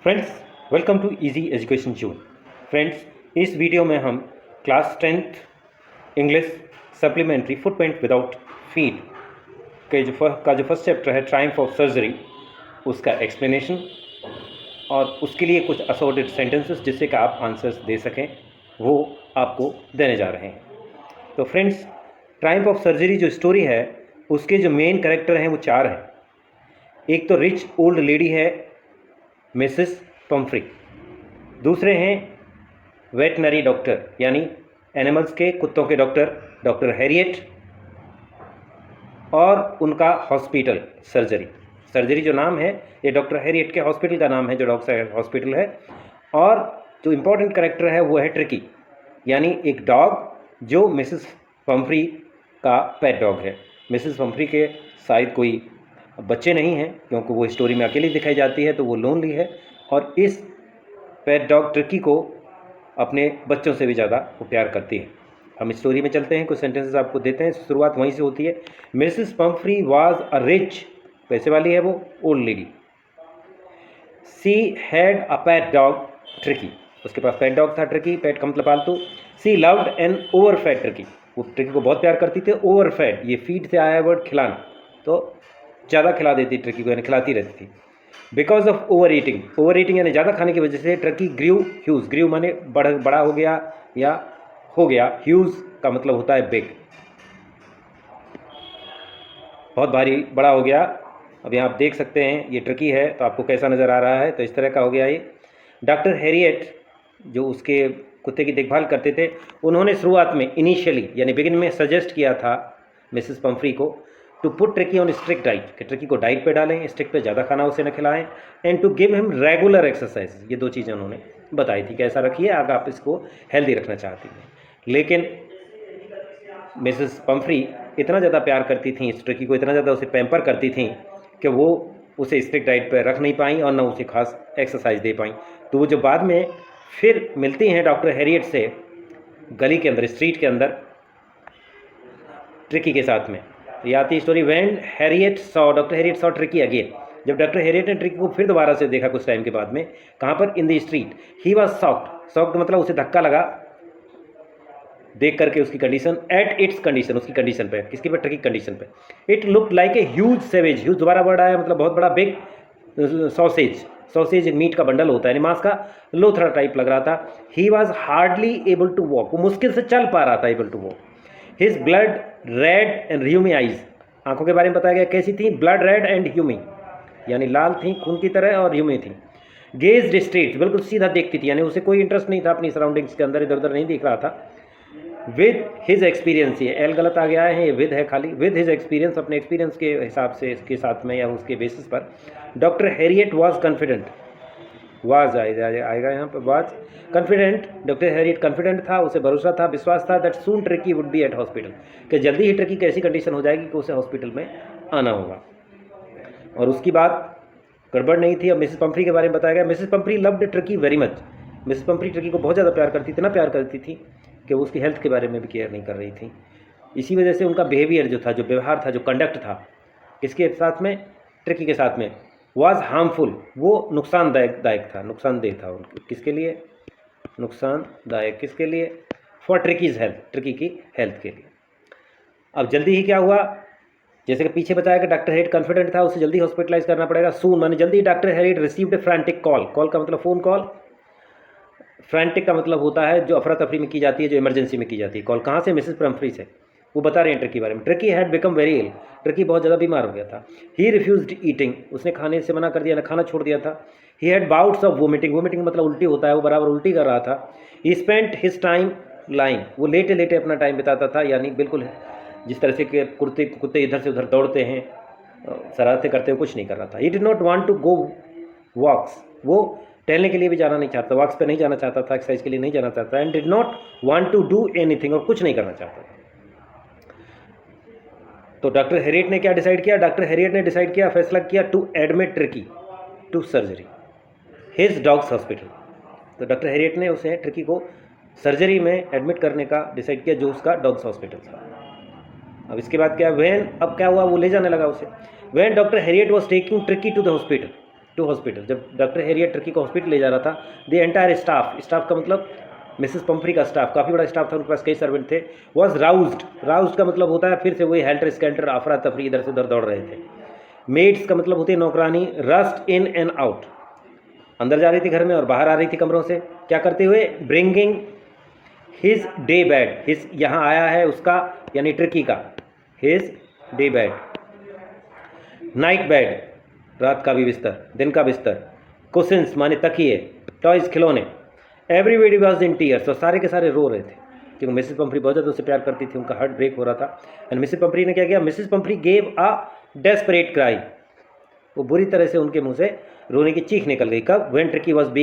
Friends, welcome to easy education June. Friends, इस video में हम class 10th English supplementary footprint without feet के जो फर्स्ट चैप्टर है ट्रायम्फ ऑफ सर्जरी, उसका एक्सप्लेनेशन और उसके लिए कुछ असॉर्टेड सेंटेंसेस जिससे कि आप आंसर्स दे सकें वो आपको देने जा रहे हैं। तो फ्रेंड्स, ट्रायम्फ ऑफ सर्जरी जो स्टोरी है उसके जो मेन कैरेक्टर हैं वो चार हैं। एक तो रिच ओल्ड लेडी है मिसेस पम्फ्री, दूसरे हैं वेटनरी डॉक्टर यानी एनिमल्स के कुत्तों के डॉक्टर हैरियट, और उनका हॉस्पिटल सर्जरी जो नाम है ये डॉक्टर हैरियट के हॉस्पिटल का नाम है जो डॉग हॉस्पिटल है। और जो इम्पोर्टेंट कैरेक्टर है वो है ट्रिकी यानी एक डॉग जो मिसेस पम्फ्री का पेट डॉग है। मिसेस पम्फ्री के शायद कोई बच्चे नहीं हैं क्योंकि वो स्टोरी में अकेली दिखाई जाती है, तो वो लोनली है और इस पेट डॉग ट्रिकी को अपने बच्चों से भी ज़्यादा वो प्यार करती है। हम स्टोरी में चलते हैं, कुछ सेंटेंसेस आपको देते हैं। शुरुआत वहीं से होती है। Mrs Pomfrey was a rich, पैसे वाली है वो, old lady. She had a pet dog tricky, उसके पास पेट डॉग था ट्रिकी, पेट का मतलब पालतू। She loved an over fed Tricki, वो ट्रिकी को बहुत प्यार करती थी। ओवर फेड, ये फीड से आया वर्ड खिलाना, तो ज़्यादा खिला देती ट्रिकी को, यानी खिलाती रहती थी। बिकॉज ऑफ ओवर ईटिंग यानी ज़्यादा खाने की वजह से ट्रिकी ग्रू माने बड़ा हो गया या हो गया, ह्यूज का मतलब होता है बिग, बहुत भारी बड़ा हो गया। अब यहाँ आप देख सकते हैं ये ट्रिकी है तो आपको कैसा नज़र आ रहा है, तो इस तरह का हो गया ये। डॉक्टर हैरियट जो उसके कुत्ते की देखभाल करते थे, उन्होंने शुरुआत में इनिशियली यानी बिगिन में सजेस्ट किया था मिसेस पम्फ्री को to put tricky on strict diet, कि ट्रिकी को डाइट पे डालें, स्ट्रिक्ट पे ज़्यादा खाना उसे न खिलाएं, and to give him regular exercise. ये दो चीज़ें उन्होंने बताई थी कि ऐसा रखिए अगर आप इसको हेल्दी रखना चाहती हैं। लेकिन मिसेस पम्फ्री इतना ज़्यादा प्यार करती थी इस ट्रिकी को, इतना ज़्यादा उसे पैम्पर करती थी कि वो उसे स्ट्रिक्ट डाइट पर रख नहीं पाई और न उसे खास एक्सरसाइज दे पाई। तो वो जो बाद में फिर मिलती हैं डॉक्टर हैरियट से गली के अंदर, स्ट्रीट के अंदर, ट्रिकी के साथ में, ये आती story. When doctor Harriet saw tricky again, जब डॉक्टर हैरियट ने ट्रिकी को फिर दोबारा से देखा कुछ टाइम के बाद में, कहाँ पर, in the street, he was shocked मतलब उसे धक्का लगा देख करके उसकी कंडीशन, एट इट्स कंडीशन, उसकी कंडीशन पे, किसकी पे, ट्रिकी कंडीशन पे। It look like a huge sausage, huge दोबारा वर्ड आया मतलब बहुत बड़ा, बिग सॉसेज मीट का बंडल होता है, मांस का लोथरा टाइप लग रहा था। He was hardly able to walk, वो मुश्किल से चल पा रहा था, able to walk. His blood red and rheumy eyes, आंखों के बारे में बताया गया कैसी थी, ब्लड रेड एंड ह्यूमी यानी लाल थी खून की तरह और ह्यूमी थी। गेज स्ट्रेट, बिल्कुल सीधा देखती थी, यानी उसे कोई इंटरेस्ट नहीं था अपनी सराउंडिंग्स के अंदर, इधर उधर नहीं देख रहा था। विद हिज एक्सपीरियंस, ये एल गलत आ गया है, ये विद है खाली, विद हिज एक्सपीरियंस, अपने एक्सपीरियंस के हिसाब से इसके साथ में या उसके बेसिस पर, doctor Herriot was confident, was आएगा यहाँ पर, was confident, doctor Herriot confident था, उसे भरोसा था, विश्वास था, that soon Tricki would be at hospital, कि जल्दी ही ट्रिकी की ऐसी कंडीशन हो जाएगी कि उसे हॉस्पिटल में आना होगा। और उसकी बात गड़बड़ नहीं थी। अब मिसेस पम्फ्री के बारे में बताया गया। Mrs Pomfrey loved tricky very much, Mrs Pomfrey tricky को बहुत ज़्यादा प्यार करती, इतना प्यार करती थी कि वो उसकी हेल्थ के बारे में भी केयर नहीं कर रही थी। इसी वजह से उनका बिहेवियर जो था, जो व्यवहार था, जो कंडक्ट था किसके साथ में, ट्रिकी के साथ में, वाज हार्मफुल, वो नुकसानदायक था, नुकसानदेह था उनके, किसके लिए, नुकसानदायक किसके लिए, फॉर ट्रिकीज हेल्थ, ट्रिकी की हेल्थ के लिए। अब जल्दी ही क्या हुआ, जैसे कि पीछे बताया कि डॉक्टर हैरियट कॉन्फिडेंट था, उसे जल्दी हॉस्पिटलाइज करना पड़ेगा। सून माने जल्दी, doctor Harriet received a frantic call, call का मतलब फ़ोन कॉल, फ्रैंटिक का मतलब होता है जो अफरा तफरी में की जाती है, जो इमरजेंसी में की जाती है। कॉल कहाँ से, मिसेस पम्फ्री से। वो बता रहे हैं ट्रिकी के बारे में। Tricki had become very ill, Tricki बहुत ज़्यादा बीमार हो गया था। ही रिफ्यूज्ड ईटिंग, उसने खाने से मना कर दिया, खाना छोड़ दिया था। ही हैड बाउट्स ऑफ वोमिटिंग मतलब उल्टी होता है, वो बराबर उल्टी कर रहा था। ही स्पेंट हिज टाइम लाइंग, वो लेटे लेटे अपना टाइम बिताता था, यानी बिल्कुल जिस तरह से कि कुत्ते इधर से उधर दौड़ते हैं, शरारतें करते हुए, कुछ नहीं कर रहा था। He did not want to go walks, वो टहलने के लिए भी जाना नहीं चाहता, वॉक्स पे नहीं जाना चाहता था, एक्सरसाइज के लिए नहीं जाना चाहता, and did not want to do anything, और कुछ नहीं करना चाहता था। तो डॉक्टर हैरियट ने क्या डिसाइड किया, डॉक्टर हैरियट ने डिसाइड किया, फैसला किया, to admit Tricki to surgery his dogs hospital. तो डॉक्टर हैरियट ने उसे ट्रिकी को सर्जरी में एडमिट करने का डिसाइड किया, जो उसका डॉग्स हॉस्पिटल था। अब इसके बाद क्या, अब क्या हुआ, वो ले जाने लगा उसे। When doctor Herriot was taking Tricki to the hospital to hospital, जब डॉक्टर हैरियट ट्रिकी को हॉस्पिटल ले जा रहा था, द एंटायर स्टाफ का मतलब मिसेस पंफ्री का स्टाफ, काफ़ी बड़ा स्टाफ था, उनके पास कई सर्वेंट थे, वॉज राउज्ड का मतलब होता है फिर से वही हेल्टर स्केल्टर, अफरा तफरी, इधर से उधर दौड़ रहे थे। मेड्स का मतलब होती है नौकरानी, रस्ट इन एंड आउट, अंदर जा रही थी घर में और बाहर आ रही थी कमरों से, क्या करते हुए, bringing his day bed, his यहाँ आया है उसका यानी ट्रिकी का, his day bed, night bed रात का भी बिस्तर, दिन का बिस्तर, कुशन्स माने तकिए, टॉयज खिलौने, एवरीबडी वॉज इन टीयर्स, और सारे के सारे रो रहे थे क्योंकि मिसेस पंफ्री बहुत ज़्यादा उससे प्यार करती थी, उनका हार्ट ब्रेक हो रहा था। एंड मिसेस पंफ्री ने क्या किया, Mrs Pumphrey gave a desperate cry, वो बुरी तरह से उनके मुंह से रोने की चीख निकल गई। कब, when Tricki was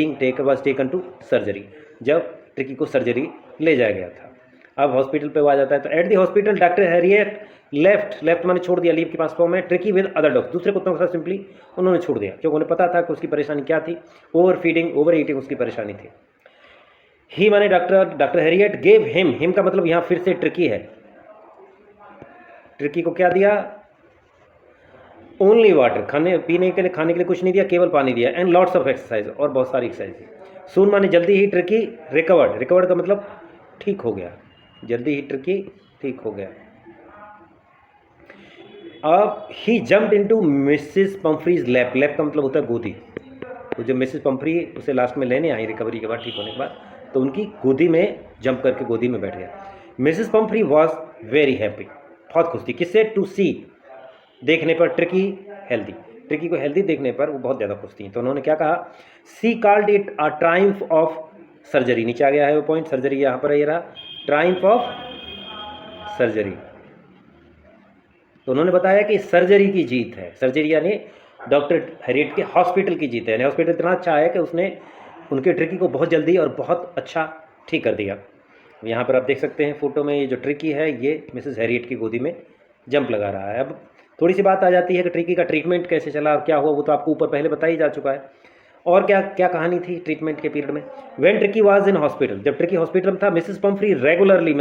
taken to surgery, जब ट्रिकी को सर्जरी ले जाया गया था। अब हॉस्पिटल पे वो आ जाता है, तो at the hospital doctor Harriet left माने छोड़ दिया, लीव की पास फॉर्म में, ट्रिकी विद अदर डॉग्स, दूसरे कुत्तों के साथ सिंपली उन्होंने छोड़ दिया क्योंकि उन्हें पता था कि उसकी परेशानी क्या थी, ओवर फीडिंग, ओवर ईटिंग उसकी परेशानी थी। ही माने डॉक्टर हैरियट गेव हिम का मतलब यहाँ फिर से ट्रिकी है, ट्रिकी को क्या दिया, ओनली वाटर, खाने के लिए कुछ नहीं दिया, केवल पानी दिया, एंड लॉट्स ऑफ एक्सरसाइज, और बहुत सारी एक्सरसाइज। सून माने जल्दी ही ट्रिकी रिकवर्ड का मतलब ठीक हो गया, जल्दी ही ट्रिकी ठीक हो गया। अब ही जम्प्ड इनटू मिसेस पंफ्रीज लैप का मतलब होता है गोदी, तो जब मिसेस पंफ्री उसे लास्ट में लेने आई रिकवरी के बाद, ठीक होने के बाद, तो उनकी गोदी में जंप करके गोदी में बैठ गया। Mrs Pomfrey was very happy, बहुत खुश थी, किससे, टू सी, देखने पर ट्रिकी को हेल्दी देखने पर वो बहुत ज़्यादा खुश थी। तो उन्होंने क्या कहा, she called it a triumph of surgery, नीचे आ गया है वो पॉइंट, सर्जरी यहाँ पर है, ये रहा, ट्रायम्फ ऑफ सर्जरी। तो उन्होंने बताया कि सर्जरी की जीत है, सर्जरी यानी डॉक्टर हैरियट के हॉस्पिटल की जीत है, यानी हॉस्पिटल इतना अच्छा है कि उसने उनके ट्रिकी को बहुत जल्दी और बहुत अच्छा ठीक कर दिया। यहाँ पर आप देख सकते हैं फोटो में, ये जो ट्रिकी है ये मिसेस हैरियट की गोदी में जंप लगा रहा है। अब थोड़ी सी बात आ जाती है कि ट्रिकी का ट्रीटमेंट कैसे चला और क्या हुआ, वो तो आपको ऊपर पहले बताया जा चुका है। और क्या क्या कहानी थी ट्रीटमेंट के पीरियड में। When Tricki was in hospital, जब ट्रिकी हॉस्पिटल में था, Mrs Pumphrey regularly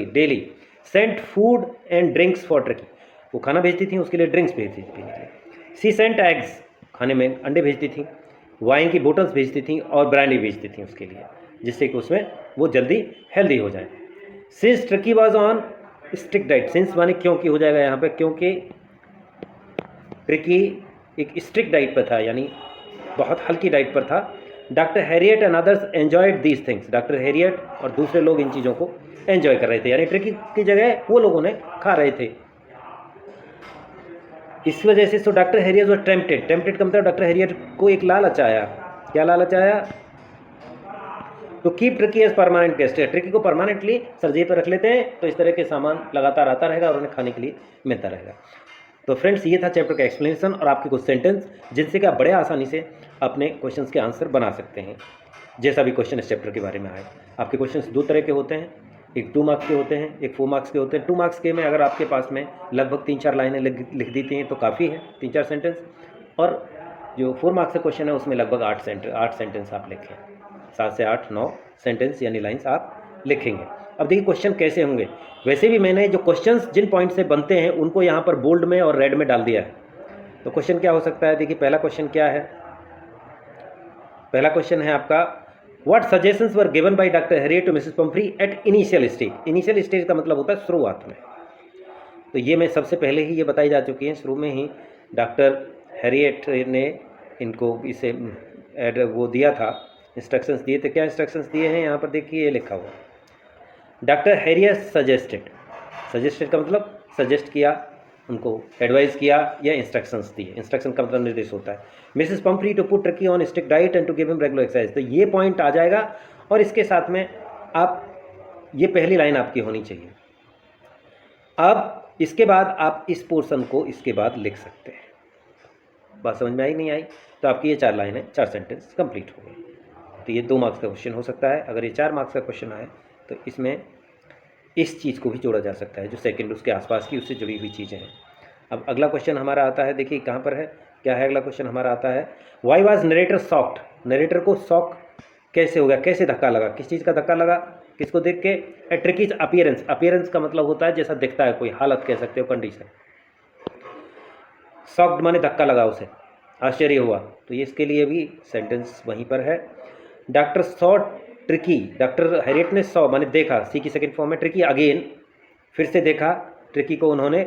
daily sent food and drinks for Tricki, वो खाना भेजती थी, उसके लिए ड्रिंक्स भेजती थी पीने के लिए। सी सेंट एग्स, खाने में अंडे भेजती थी, वाइन की बोटल्स भेजती थी और ब्रांडी भेजती थी उसके लिए, जिससे कि उसमें वो जल्दी हेल्दी हो जाए। Since tricky was on strict diet, since माने क्योंकि हो जाएगा यहाँ पे, क्योंकि ट्रिकी एक स्ट्रिक्ट डाइट पर था, यानी बहुत हल्की डाइट पर था। Doctor Harriet and others enjoyed these things, doctor Harriet और दूसरे लोग इन चीज़ों को एंजॉय कर रहे थे, यानी ट्रिकी की जगह वो लोगों ने खा रहे थे। इस वजह से डॉक्टर हैरियट वाज टेम्पटेड का मतलब डॉक्टर हैरियट को एक लालच आया, क्या लालच आया, तो keep Tricki as permanent guest, Tricki को परमानेंटली सर्जरी पर रख लेते हैं, तो इस तरह के सामान लगातार आता रहेगा और उन्हें खाने के लिए मिलता रहेगा। तो फ्रेंड्स, ये था चैप्टर का एक्सप्लेनेशन और आपके कुछ सेंटेंस, जिनसे कि आप बड़े आसानी से अपने क्वेश्चंस के आंसर बना सकते हैं, जैसा भी क्वेश्चन इस चैप्टर के बारे में आए। आपके क्वेश्चंस दो तरह के होते हैं, एक 2 मार्क्स के होते हैं, एक 4 मार्क्स के होते हैं। 2 मार्क्स के में अगर आपके पास में लगभग 3-4 लाइनें लिख देती हैं तो काफ़ी है, 3-4 सेंटेंस, और जो 4 मार्क्स का क्वेश्चन है उसमें लगभग 8 सेंटेंस आप लिखें, 7 से 8-9 सेंटेंस यानी लाइन्स आप लिखेंगे। अब देखिए क्वेश्चन कैसे होंगे। वैसे भी मैंने जो क्वेश्चंस जिन पॉइंट से बनते हैं उनको यहाँ पर बोल्ड में और रेड में डाल दिया है। तो क्वेश्चन क्या हो सकता है, देखिए पहला क्वेश्चन क्या है, पहला क्वेश्चन है आपका, what suggestions were given by doctor Herriot to Mrs Pumphrey at initial stage. Initial stage का मतलब होता है शुरुआत में। तो ये मैं सबसे पहले ही ये बताई जा चुकी है, शुरू में ही डॉक्टर हैरियट ने इनको इसे वो दिया था, इंस्ट्रक्शंस दिए थे। क्या इंस्ट्रक्शंस दिए हैं यहाँ पर देखिए, ये लिखा हुआ, डॉक्टर हैरियट सजेस्टेड का मतलब सजेस्ट किया, उनको एडवाइस किया या इंस्ट्रक्शंस दिए। इंस्ट्रक्शन का मतलब निर्देश होता है। Mrs Pumphrey to put tricky on strict diet and to give him regular exercise. तो ये पॉइंट आ जाएगा और इसके साथ में आप, ये पहली लाइन आपकी होनी चाहिए। अब इसके बाद आप इस पोर्शन को इसके बाद लिख सकते हैं। बात समझ में आई नहीं आई, तो आपकी ये 4 लाइन है, 4 सेंटेंस कंप्लीट हो गई। तो ये 2 मार्क्स का क्वेश्चन हो सकता है। अगर ये 4 मार्क्स का क्वेश्चन आए तो इसमें इस चीज़ को भी जोड़ा जा सकता है जो सेकंड उसके आसपास की उससे जुड़ी हुई चीज़ें हैं। अब अगला क्वेश्चन हमारा आता है, देखिए कहाँ पर है, क्या है अगला क्वेश्चन हमारा आता है, why was narrator shocked. Narrator को शॉक कैसे हो गया, कैसे धक्का लगा, किस चीज़ का धक्का लगा, किसको देख के, ए ट्रिकीज अपीयरेंस। अपीयरेंस का मतलब होता है जैसा दिखता है, कोई हालत कह सकते हो, कंडीशन। शॉक्ड माने धक्का लगा उसे, आश्चर्य हुआ, तो ये इसके लिए भी सेंटेंस वहीं पर है। Doctor saw tricky, doctor Herriot ने सॉ माने देखा, सी की सेकंड फॉर्म है, ट्रिकी अगेन, फिर से देखा ट्रिकी को उन्होंने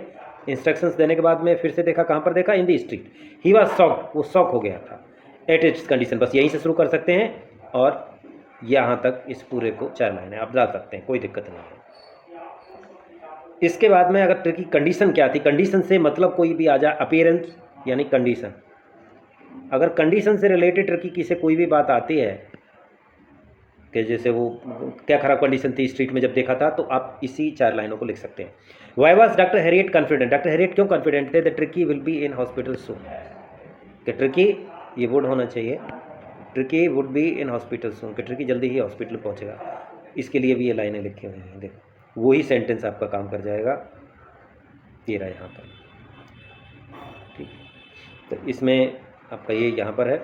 इंस्ट्रक्शंस देने के बाद में फिर से देखा, कहाँ पर देखा, इन the street. He was shocked, वो शॉक हो गया था। एट इट्स कंडीशन, बस यहीं से शुरू कर सकते हैं और यहाँ तक इस पूरे को 4 लाइनें आप डाल सकते हैं, कोई दिक्कत नहीं है। इसके बाद में अगर ट्रिकी कंडीशन क्या थी, कंडीशन से मतलब कोई भी आ जाए, अपीयरेंस यानी कंडीशन, अगर कंडीशन से रिलेटेड ट्रिकी की से कोई भी बात आती है कि जैसे वो क्या खराब कंडीशन थी स्ट्रीट में जब देखा था, तो आप इसी 4 लाइनों को लिख सकते हैं। Why was doctor Herriot confident, doctor Herriot क्यों कॉन्फिडेंट थे, the Tricki will be in hospital soon, कि ट्रिकी, ये वुड होना चाहिए, Tricki would be in hospital soon, कि ट्रिकी जल्दी ही हॉस्पिटल पहुंचेगा। इसके लिए भी ये लाइनें लिखी हुई हैं, देखो वही सेंटेंस आपका काम कर जाएगा, ये रहा यहाँ पर, ठीक। तो इसमें आपका ये यहाँ पर है,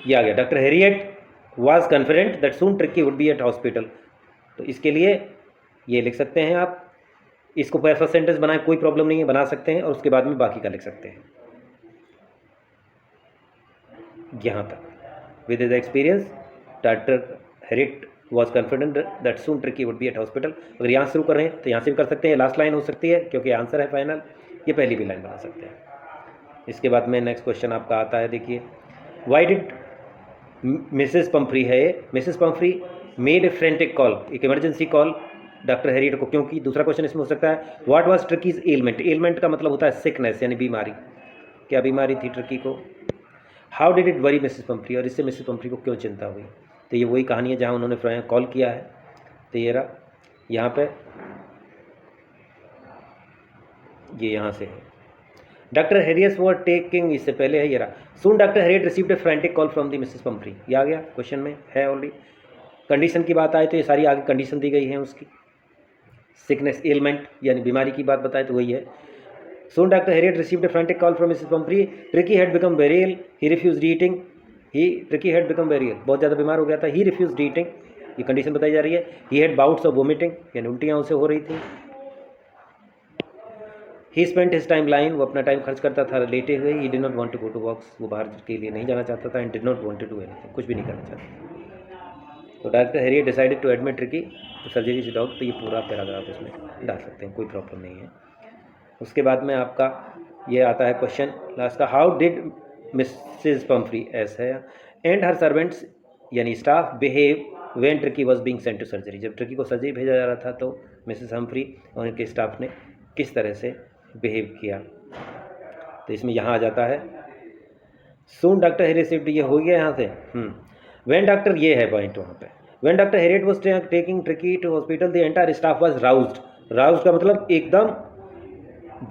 ये आ गया, doctor Harriet was confident that soon Tricki would be at hospital. तो इसके लिए ये लिख सकते हैं आप, इसको फर्स्ट सेंटेंस बनाए, कोई प्रॉब्लम नहीं है, बना सकते हैं, और उसके बाद में बाकी का लिख सकते हैं यहाँ तक। With the experience doctor Harriet was confident that soon Tricki would be at hospital. अगर यहाँ शुरू कर रहे हैं तो यहाँ से भी कर सकते हैं, लास्ट लाइन हो सकती है क्योंकि आंसर है फाइनल, ये पहली भी लाइन बना सकते हैं। इसके बाद में नेक्स्ट क्वेश्चन आपका आता है, देखिए, वाई डिड मिसेस पंफ्री है, Mrs Pumphrey made a frantic call, एक इमरजेंसी कॉल डॉक्टर हैरियट को क्यों की। दूसरा क्वेश्चन इसमें हो सकता है, what was Tricki's ailment, ailment का मतलब होता है सिकनेस यानी बीमारी, क्या बीमारी थी ट्रिकी को। How did it worry Mrs Pomfrey, और इससे मिसेस पंफ्री को क्यों चिंता हुई। तो ये वही कहानी है जहाँ उन्होंने कॉल किया है, तो ये रहा यहाँ पे, ये यहाँ से है, डॉक्टर हैरियट वर टेकिंग, इससे पहले है ये रहा, soon doctor Harriet received a frantic call from the Mrs Pumphrey, ये आ गया क्वेश्चन में है ऑलरेडी। कंडीशन की बात आए तो ये सारी आगे कंडीशन दी गई है उसकी, सिकनेस एलमेंट यानी बीमारी की बात बताए तो वही है। Soon doctor Harriet received a frantic call from Mrs Pumphrey, Tricki had become very ill, he refused eating, Tricki had become very ill, बहुत ज़्यादा बीमार हो गया था, ही रिफ्यूज्ड ईटिंग, ये कंडीशन बताई जा रही है। He had bouts of vomiting, यानी उल्टियाँ उसे हो रही थी। He spent his time lying, वो अपना टाइम खर्च करता था लेटे हुए। He did not want to go to walks, वो बाहर के लिए नहीं जाना चाहता था। And did not want to do anything, कुछ भी नहीं करना चाहता। तो doctor Herriot decided to admit Tricki to surgery his dog, तो ये पूरा पैराग्राफ इसमें डाल सकते हैं, कोई प्रॉब्लम नहीं है। उसके बाद में आपका ये आता है क्वेश्चन लास्ट का, हाउ डिड मिसेस पंफ्री, ऐसा है, एंड हर सर्वेंट्स यानी staff behave when Tricki was being sent to surgery, जब ट्रिकी को सर्जरी भेजा जा रहा था तो मिसेस हम्फ्री और उनके स्टाफ ने किस तरह से बिहेव किया। तो इसमें यहाँ आ जाता है, सून डॉक्टर हैरियट रिसीव्ड, ये हो गया यहाँ से, व्हेन डॉक्टर, ये है पॉइंट वहाँ पे, when doctor Harriet was taking Tricki to hospital the entire staff was roused, roused का मतलब एकदम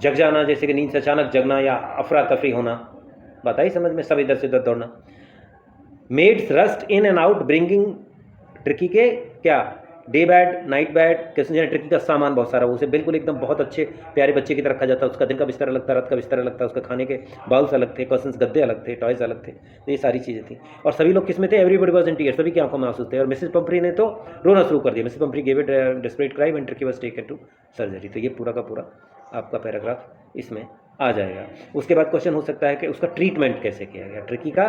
जग जाना, जैसे कि नींद से अचानक जगना या अफरा तफरी होना, बात आई समझ में, सब इधर से उधर दौड़ना। Maids rushed in and out bringing, Tricki के क्या डे बेड नाइट बेड, कैसे ट्रिकी का सामान बहुत सारा, उसे बिल्कुल एकदम बहुत अच्छे प्यारे बच्चे की तरह रखा जाता है, उसका दिन का बिस्तर अलग था, रात का बिस्तर अलग था, उसका खाने के बाउल्स अलग थे, कर्सन्स गद्दे अलग थे, टॉयज अलग थे, तो ये सारी चीज़ें थी। और सभी लोग किस में थे, एवरीबडी वाज इन टीयर्स, सभी की आंखों में आंसू थे। और मिसेस पंफ्री ने तो रोना शुरू कर दिया, Mrs Pumphrey gave it desperate cry when Tricki was taken to surgery. तो ये पूरा का पूरा आपका पैराग्राफ इसमें आ जाएगा। उसके बाद क्वेश्चन हो सकता है कि उसका ट्रीटमेंट कैसे किया गया, ट्रिकी का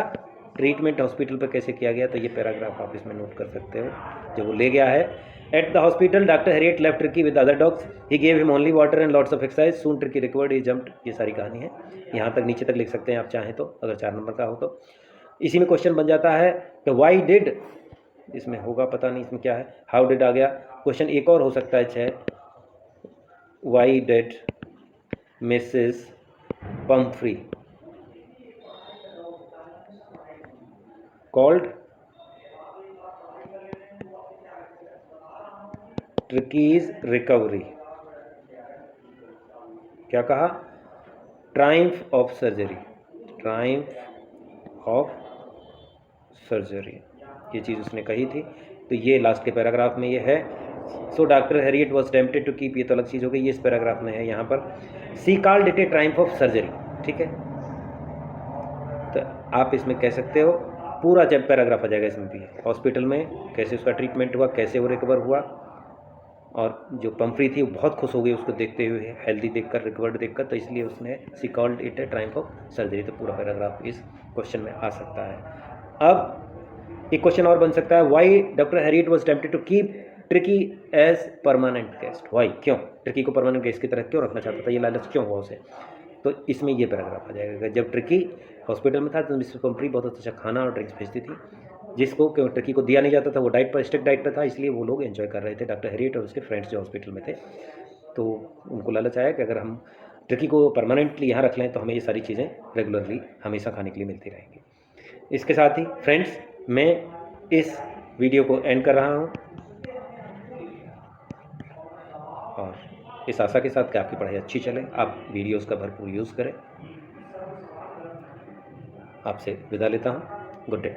ट्रीटमेंट हॉस्पिटल पर कैसे किया गया, तो ये पैराग्राफ आप इसमें नोट कर सकते हो जो वो ले गया है। At the hospital, Dr. Harriet left Tricky with other dogs. He gave him only water and lots of exercise. Soon Tricky recovered. He jumped. ये सारी कहानी है, यहाँ तक नीचे तक लिख सकते हैं आप चाहें तो, अगर 4 नंबर का हो तो। इसी में क्वेश्चन बन जाता है कि वाई डिड, इसमें होगा पता नहीं इसमें क्या है, हाउ डिड आ गया। क्वेश्चन एक और हो सकता है 6, Y did Mrs Pomfrey called ट्रिकीज recovery, क्या कहा, Triumph of surgery, Triumph of surgery, ये चीज़ उसने कही थी। तो ये लास्ट के पैराग्राफ में ये है। So doctor Harriet was tempted to keep, ये तो अलग चीज़ हो गई, ये इस पैराग्राफ में है यहाँ पर। She called it a triumph of surgery, ठीक है। तो आप इसमें कह सकते हो पूरा जब पैराग्राफ आ जाएगा इसमें भी, हॉस्पिटल में कैसे उसका ट्रीटमेंट हुआ, कैसे वो रिकवर हुआ, और जो पंफ्री थी वो बहुत खुश हो गई उसको देखते हुए, हेल्दी देखकर, रिकवर्ड देखकर, तो इसलिए उसने she called it a triumph of surgery. तो पूरा पैराग्राफ इस क्वेश्चन में आ सकता है। अब एक क्वेश्चन और बन सकता है, why doctor Herriot was tempted to keep Tricki as permanent guest. Why, क्यों ट्रिकी को परमानेंट गेस्ट की तरह क्यों रखना चाहता था, ये लालच क्यों हुआ उसे। तो इसमें ये पैराग्राफ आ जाएगा। जब ट्रिकी हॉस्पिटल में था तो मिसेस पंफ्री बहुत अच्छा खाना और ड्रिंक्स भेजती थी, जिसको ट्रिकी को दिया नहीं जाता था। वो डाइट पर, स्ट्रिक्ट डाइट पर था, इसलिए वो लोग एंजॉय कर रहे थे, डॉक्टर हैरियट और उसके फ्रेंड्स जो हॉस्पिटल में थे। तो उनको लालच आया कि अगर हम ट्रिकी को परमानेंटली यहाँ रख लें तो हमें ये सारी चीज़ें रेगुलरली हमेशा खाने के लिए मिलती रहेंगी। इसके साथ ही फ्रेंड्स, मैं इस वीडियो को एंड कर रहा हूँ और इस आशा के साथ कि आपकी पढ़ाई अच्छी चले, आप वीडियोस का भरपूर यूज़ करें। आपसे विदा लेता हूँ। Good day.